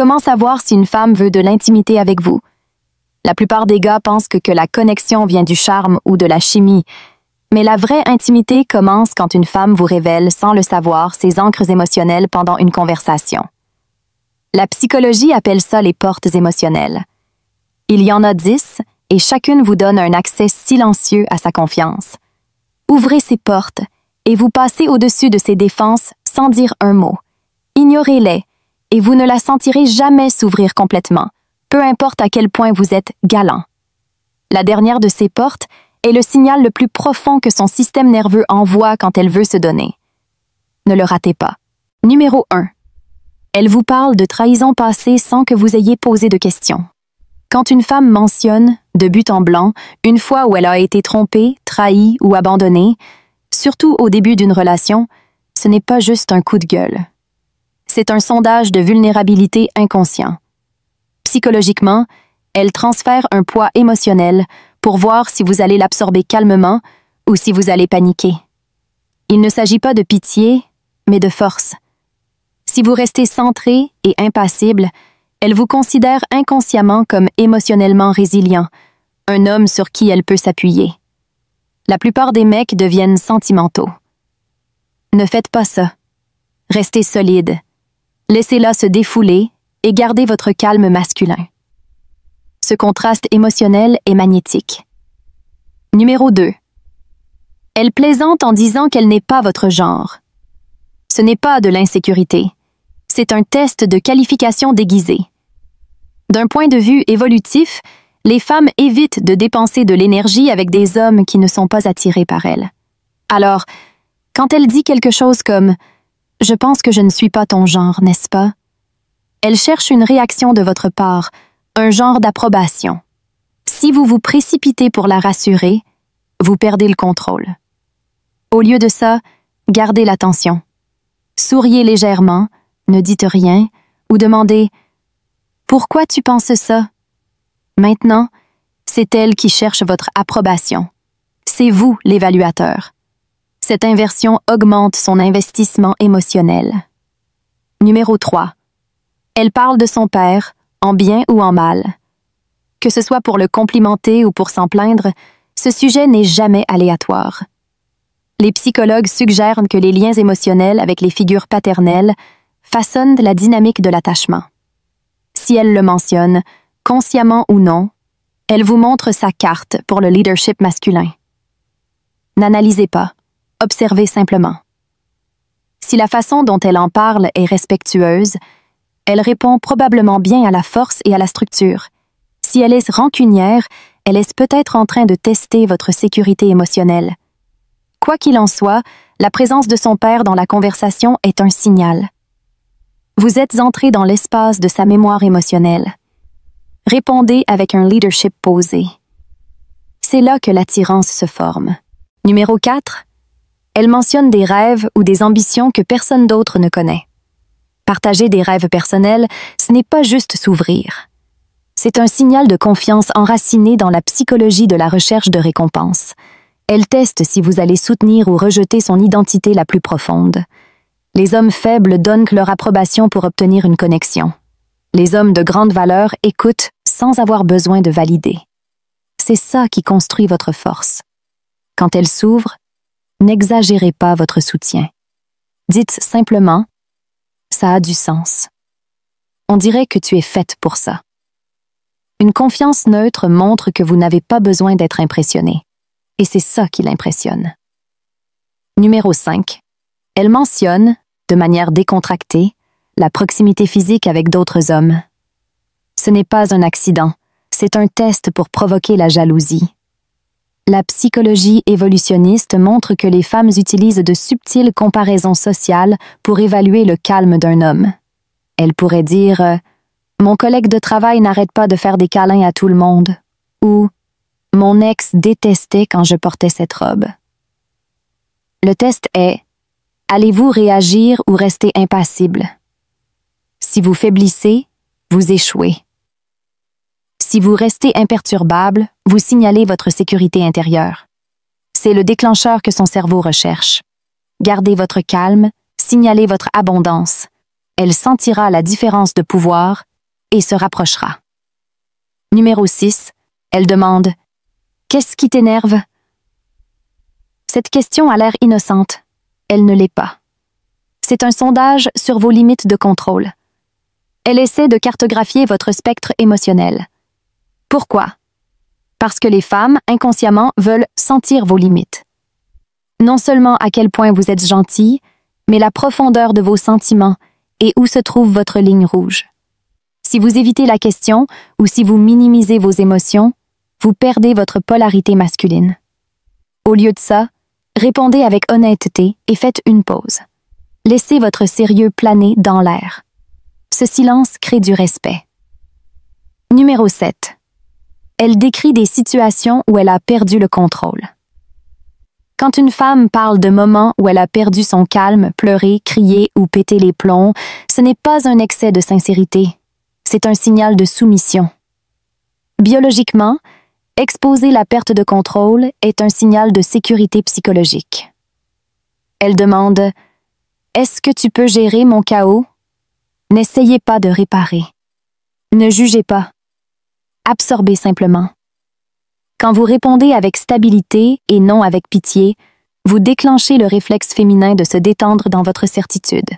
Comment savoir si une femme veut de l'intimité avec vous? La plupart des gars pensent que la connexion vient du charme ou de la chimie, mais la vraie intimité commence quand une femme vous révèle, sans le savoir, ses ancres émotionnelles pendant une conversation. La psychologie appelle ça les portes émotionnelles. Il y en a 10 et chacune vous donne un accès silencieux à sa confiance. Ouvrez ces portes et vous passez au-dessus de ces défenses sans dire un mot. Ignorez-les et vous ne la sentirez jamais s'ouvrir complètement, peu importe à quel point vous êtes galant. La dernière de ces portes est le signal le plus profond que son système nerveux envoie quand elle veut se donner. Ne le ratez pas. Numéro 1. Elle vous parle de trahison passée sans que vous ayez posé de questions. Quand une femme mentionne, de but en blanc, une fois où elle a été trompée, trahie ou abandonnée, surtout au début d'une relation, ce n'est pas juste un coup de gueule. C'est un sondage de vulnérabilité inconscient. Psychologiquement, elle transfère un poids émotionnel pour voir si vous allez l'absorber calmement ou si vous allez paniquer. Il ne s'agit pas de pitié, mais de force. Si vous restez centré et impassible, elle vous considère inconsciemment comme émotionnellement résilient, un homme sur qui elle peut s'appuyer. La plupart des mecs deviennent sentimentaux. Ne faites pas ça. Restez solide. Laissez-la se défouler et gardez votre calme masculin. Ce contraste émotionnel est magnétique. Numéro 2. Elle plaisante en disant qu'elle n'est pas votre genre. Ce n'est pas de l'insécurité. C'est un test de qualification déguisée. D'un point de vue évolutif, les femmes évitent de dépenser de l'énergie avec des hommes qui ne sont pas attirés par elles. Alors, quand elle dit quelque chose comme « Je pense que je ne suis pas ton genre, n'est-ce pas ?» elle cherche une réaction de votre part, un genre d'approbation. Si vous vous précipitez pour la rassurer, vous perdez le contrôle. Au lieu de ça, gardez l'attention. Souriez légèrement, ne dites rien ou demandez « Pourquoi tu penses ça ?» Maintenant, c'est elle qui cherche votre approbation. C'est vous l'évaluateur. Cette inversion augmente son investissement émotionnel. Numéro 3. Elle parle de son père, en bien ou en mal. Que ce soit pour le complimenter ou pour s'en plaindre, ce sujet n'est jamais aléatoire. Les psychologues suggèrent que les liens émotionnels avec les figures paternelles façonnent la dynamique de l'attachement. Si elle le mentionne, consciemment ou non, elle vous montre sa carte pour le leadership masculin. N'analysez pas, observez simplement. Si la façon dont elle en parle est respectueuse, elle répond probablement bien à la force et à la structure. Si elle est rancunière, elle est peut-être en train de tester votre sécurité émotionnelle. Quoi qu'il en soit, la présence de son père dans la conversation est un signal. Vous êtes entré dans l'espace de sa mémoire émotionnelle. Répondez avec un leadership posé. C'est là que l'attirance se forme. Numéro 4. Elle mentionne des rêves ou des ambitions que personne d'autre ne connaît. Partager des rêves personnels, ce n'est pas juste s'ouvrir. C'est un signal de confiance enraciné dans la psychologie de la recherche de récompense. Elle teste si vous allez soutenir ou rejeter son identité la plus profonde. Les hommes faibles donnent leur approbation pour obtenir une connexion. Les hommes de grande valeur écoutent sans avoir besoin de valider. C'est ça qui construit votre force. Quand elle s'ouvre, n'exagérez pas votre soutien. Dites simplement « ça a du sens ». On dirait que tu es faite pour ça. Une confiance neutre montre que vous n'avez pas besoin d'être impressionné. Et c'est ça qui l'impressionne. Numéro 5. Elle mentionne, de manière décontractée, la proximité physique avec d'autres hommes. Ce n'est pas un accident, c'est un test pour provoquer la jalousie. La psychologie évolutionniste montre que les femmes utilisent de subtiles comparaisons sociales pour évaluer le calme d'un homme. Elle pourrait dire « Mon collègue de travail n'arrête pas de faire des câlins à tout le monde » ou « Mon ex détestait quand je portais cette robe ». Le test est « Allez-vous réagir ou rester impassible ?» Si vous faiblissez, vous échouez. Si vous restez imperturbable, vous signalez votre sécurité intérieure. C'est le déclencheur que son cerveau recherche. Gardez votre calme, signalez votre abondance. Elle sentira la différence de pouvoir et se rapprochera. Numéro 6. Elle demande « Qu'est-ce qui t'énerve » Cette question a l'air innocente. Elle ne l'est pas. C'est un sondage sur vos limites de contrôle. Elle essaie de cartographier votre spectre émotionnel. Pourquoi? Parce que les femmes, inconsciemment, veulent sentir vos limites. Non seulement à quel point vous êtes gentil, mais la profondeur de vos sentiments et où se trouve votre ligne rouge. Si vous évitez la question ou si vous minimisez vos émotions, vous perdez votre polarité masculine. Au lieu de ça, répondez avec honnêteté et faites une pause. Laissez votre sérieux planer dans l'air. Ce silence crée du respect. Numéro 7. Elle décrit des situations où elle a perdu le contrôle. Quand une femme parle de moments où elle a perdu son calme, pleuré, crié ou pété les plombs, ce n'est pas un excès de sincérité. C'est un signal de soumission. Biologiquement, exposer la perte de contrôle est un signal de sécurité psychologique. Elle demande « Est-ce que tu peux gérer mon chaos ?» N'essayez pas de réparer. Ne jugez pas. Absorbez simplement. Quand vous répondez avec stabilité et non avec pitié, vous déclenchez le réflexe féminin de se détendre dans votre certitude.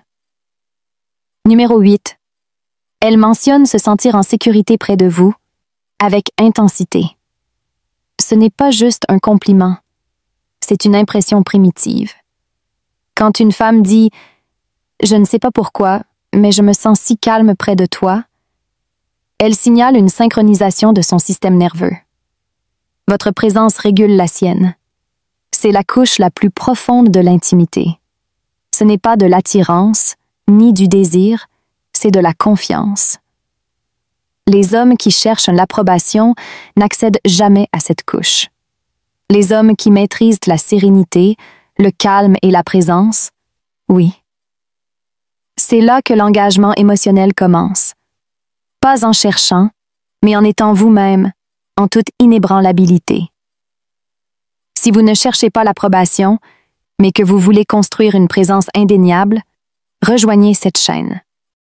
Numéro 8. Elle mentionne se sentir en sécurité près de vous, avec intensité. Ce n'est pas juste un compliment, c'est une impression primitive. Quand une femme dit « Je ne sais pas pourquoi, mais je me sens si calme près de toi », elle signale une synchronisation de son système nerveux. Votre présence régule la sienne. C'est la couche la plus profonde de l'intimité. Ce n'est pas de l'attirance, ni du désir, c'est de la confiance. Les hommes qui cherchent l'approbation n'accèdent jamais à cette couche. Les hommes qui maîtrisent la sérénité, le calme et la présence, oui. C'est là que l'engagement émotionnel commence. Pas en cherchant, mais en étant vous-même, en toute inébranlabilité. Si vous ne cherchez pas l'approbation, mais que vous voulez construire une présence indéniable, rejoignez cette chaîne.